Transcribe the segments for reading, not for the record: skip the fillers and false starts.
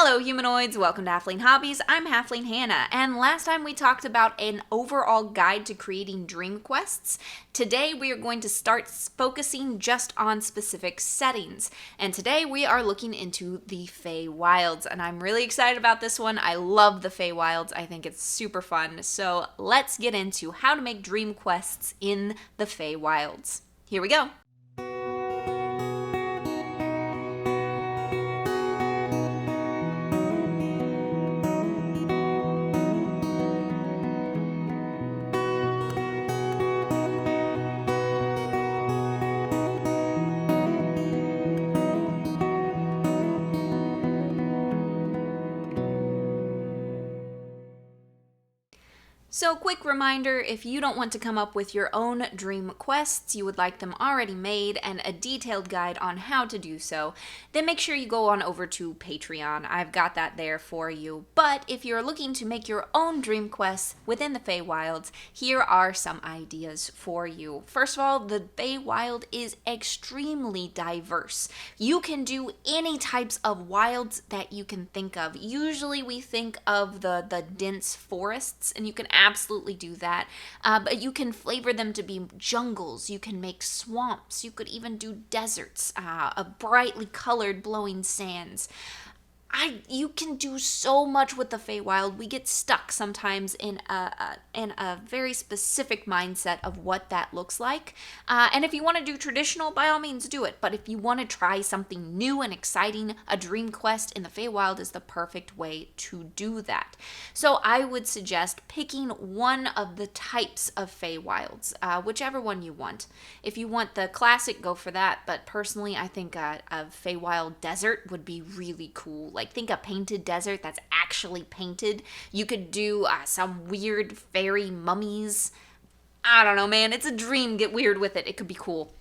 Hello humanoids, welcome to Halfling Hobbies. I'm Halfling Hannah, and last time we talked about an overall guide to creating dream quests. Today we are going to start focusing just on specific settings, and today we are looking into the Fey Wilds, and I'm really excited about this one. I love the Fey Wilds. I think it's super fun, so let's get into how to make dream quests in the Fey Wilds. Here we go. So, quick reminder, if you don't want to come up with your own dream quests, you would like them already made and a detailed guide on how to do so, then make sure you go on over to Patreon. I've got that there for you. But if you're looking to make your own dream quests within the Fey Wilds, here are some ideas for you. First of all, the Fey Wild is extremely diverse. You can do any types of wilds that you can think of. Usually we think of the dense forests, and you can absolutely do that, but you can flavor them to be jungles, you can make swamps, you could even do deserts, brightly colored blowing sands. You can do so much with the Feywild. We get stuck sometimes in a very specific mindset of what that looks like. And if you want to do traditional, by all means do it. But if you want to try something new and exciting, a dream quest in the Feywild is the perfect way to do that. So I would suggest picking one of the types of Feywilds, whichever one you want. If you want the classic, go for that. But personally, I think a Feywild desert would be really cool. Like, think a painted desert that's actually painted. You could do some weird fairy mummies. I don't know, man. It's a dream. Get weird with it. It could be cool.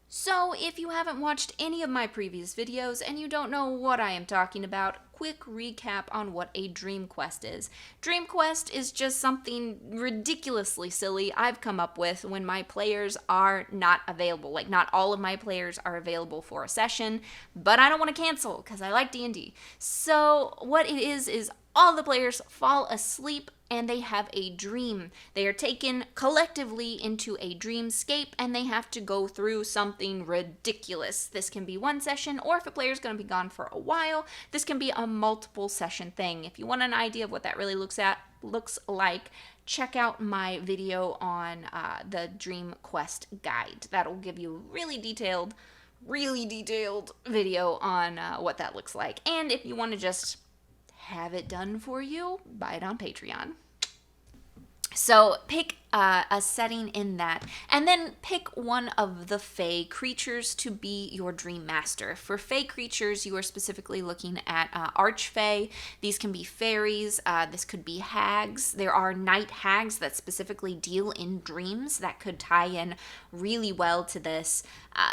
So, if you haven't watched any of my previous videos and you don't know what I am talking about, quick recap on what a dream quest is. Dream quest is just something ridiculously silly I've come up with when my players are not available. Like, not all of my players are available for a session, but I don't want to cancel because I like D&D. So, what it is all the players fall asleep and they have a dream. They are taken collectively into a dreamscape and they have to go through something ridiculous. This can be one session, or if a player is going to be gone for a while, this can be a multiple session thing. If you want an idea of what that really looks like, check out my video on the Dream Quest guide. That'll give you a really detailed video on what that looks like. And if you want to just have it done for you, buy it on Patreon. So pick a setting in that, and then pick one of the Fey creatures to be your dream master. For Fey creatures, you are specifically looking at Archfey. These can be fairies. This could be hags. There are night hags that specifically deal in dreams that could tie in really well to this.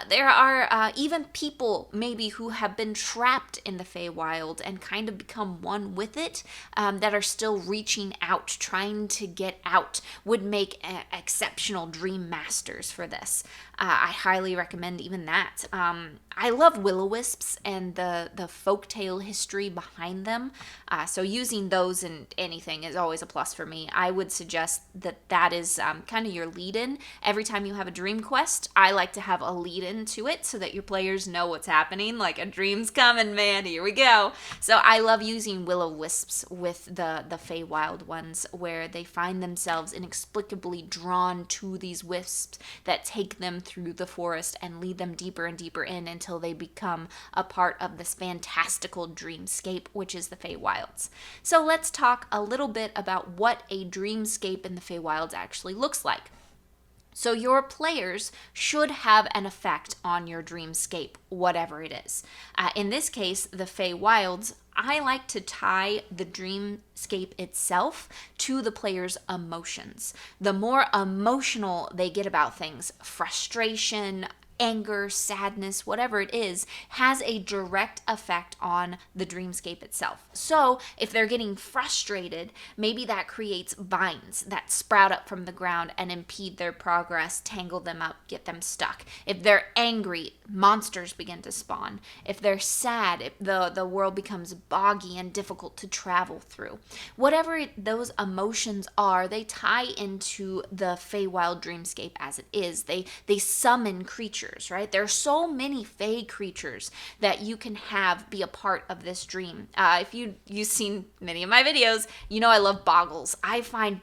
There are even people maybe who have been trapped in the Feywild and kind of become one with it, that are still reaching out, trying to get out, would make exceptional dream masters for this. I highly recommend even that. I love will-o-wisps and the folktale history behind them, so using those in anything is always a plus for me. I would suggest that is kind of your lead-in. Every time you have a dream quest, I like to have a lead-in to it so that your players know what's happening, like a dream's coming, man, here we go. So I love using will-o-wisps with the Feywild ones, where they find themselves inexplicably drawn to these wisps that take them through the forest and lead them deeper and deeper in until they become a part of this fantastical dreamscape, which is the Feywilds. So let's talk a little bit about what a dreamscape in the Feywilds actually looks like. So your players should have an effect on your dreamscape, whatever it is. In this case, the Fey Wilds, I like to tie the dreamscape itself to the player's emotions. The more emotional they get about things, frustration, anger, sadness, whatever it is, has a direct effect on the dreamscape itself. So if they're getting frustrated, maybe that creates vines that sprout up from the ground and impede their progress, tangle them up, get them stuck. If they're angry, monsters begin to spawn. If they're sad, the world becomes boggy and difficult to travel through. Whatever those emotions are, they tie into the Fey Wild dreamscape as it is. They summon creatures, right? There are so many Fey creatures that you can have be a part of this dream. If you've seen many of my videos, you know I love boggles. I find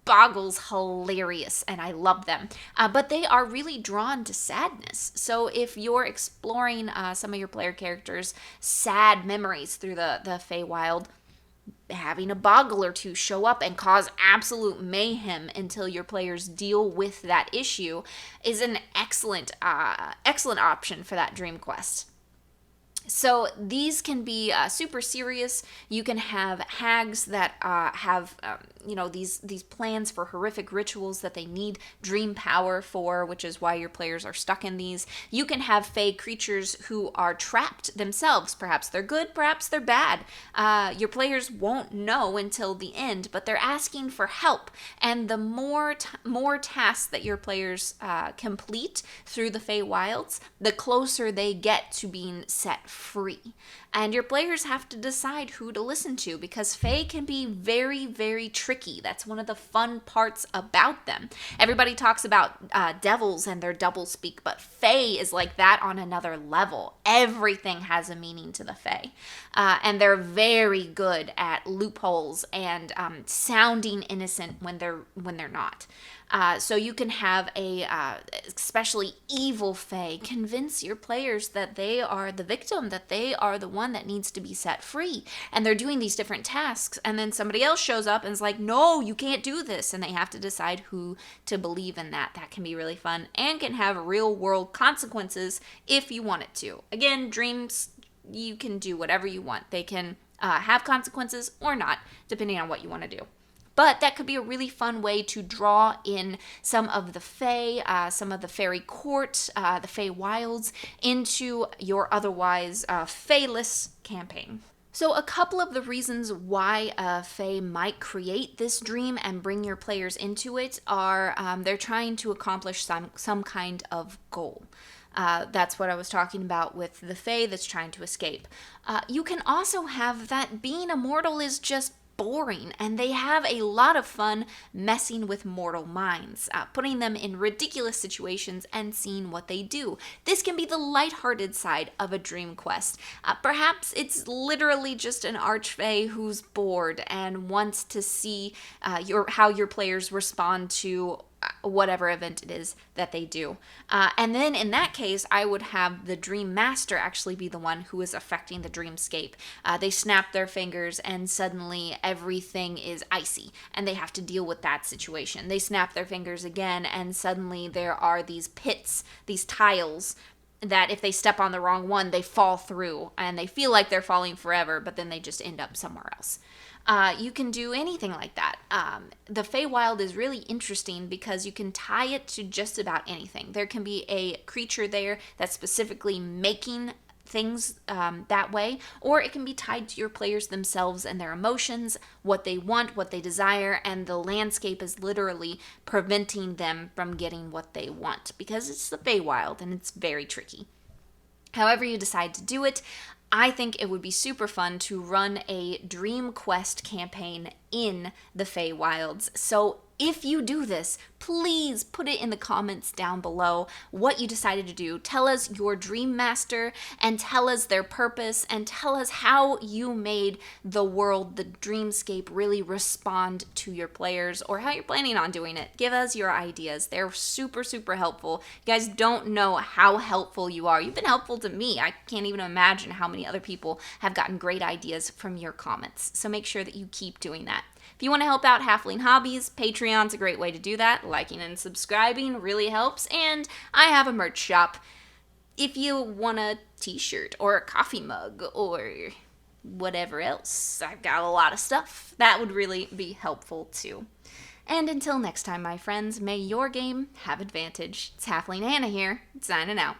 boggles hilarious and I love them, but they are really drawn to sadness. So if you're exploring some of your player characters' sad memories through the Fey Wild, having a boggle or two show up and cause absolute mayhem until your players deal with that issue is an excellent option for that dream quest. So these can be super serious. You can have hags that have these plans for horrific rituals that they need dream power for, which is why your players are stuck in these. You can have Fey creatures who are trapped themselves. Perhaps they're good, perhaps they're bad. Your players won't know until the end, but they're asking for help. And the more tasks that your players complete through the Fey Wilds, the closer they get to being set free. And your players have to decide who to listen to, because Fae can be very, very tricky. That's one of the fun parts about them. Everybody talks about devils and their doublespeak, but Fae is like that on another level. Everything has a meaning to the Fae. And they're very good at loopholes and sounding innocent when they're not. So you can have a especially evil Fae convince your players that they are the victim, that they are the one that needs to be set free. And they're doing these different tasks, and then somebody else shows up and is like, no, you can't do this. And they have to decide who to believe in that. That can be really fun and can have real world consequences if you want it to. Again, dreams, you can do whatever you want. They can have consequences or not, depending on what you want to do. But that could be a really fun way to draw in some of the Fae, some of the fairy court, the Fey Wilds, into your otherwise Fayless campaign. So a couple of the reasons why Fae might create this dream and bring your players into it are they're trying to accomplish some kind of goal. That's what I was talking about with the Fae that's trying to escape. You can also have that being immortal is just boring, and they have a lot of fun messing with mortal minds, putting them in ridiculous situations and seeing what they do. This can be the lighthearted side of a dream quest. Perhaps it's literally just an archfey who's bored and wants to see how your players respond to whatever event it is that they do. And then in that case, I would have the Dream Master actually be the one who is affecting the dreamscape. They snap their fingers and suddenly everything is icy and they have to deal with that situation. They snap their fingers again and suddenly there are these pits, these tiles that if they step on the wrong one, they fall through and they feel like they're falling forever, but then they just end up somewhere else. You can do anything like that. The Fey Wild is really interesting because you can tie it to just about anything. There can be a creature there that's specifically making things that way, or it can be tied to your players themselves and their emotions, what they want, what they desire, and the landscape is literally preventing them from getting what they want because it's the Fey Wild and it's very tricky. However you decide to do it, I think it would be super fun to run a Dream Quest campaign in the Fey Wilds. So if you do this, please put it in the comments down below what you decided to do. Tell us your Dream Master and tell us their purpose and tell us how you made the world, the dreamscape, really respond to your players or how you're planning on doing it. Give us your ideas. They're super, super helpful. You guys don't know how helpful you are. You've been helpful to me. I can't even imagine how many other people have gotten great ideas from your comments. So make sure that you keep doing that. If you want to help out Halfling Hobbies, Patreon's a great way to do that. Liking and subscribing really helps, and I have a merch shop. If you want a t-shirt or a coffee mug or whatever else, I've got a lot of stuff. That would really be helpful too. And until next time, my friends, may your game have advantage. It's Halfling Hannah here, signing out.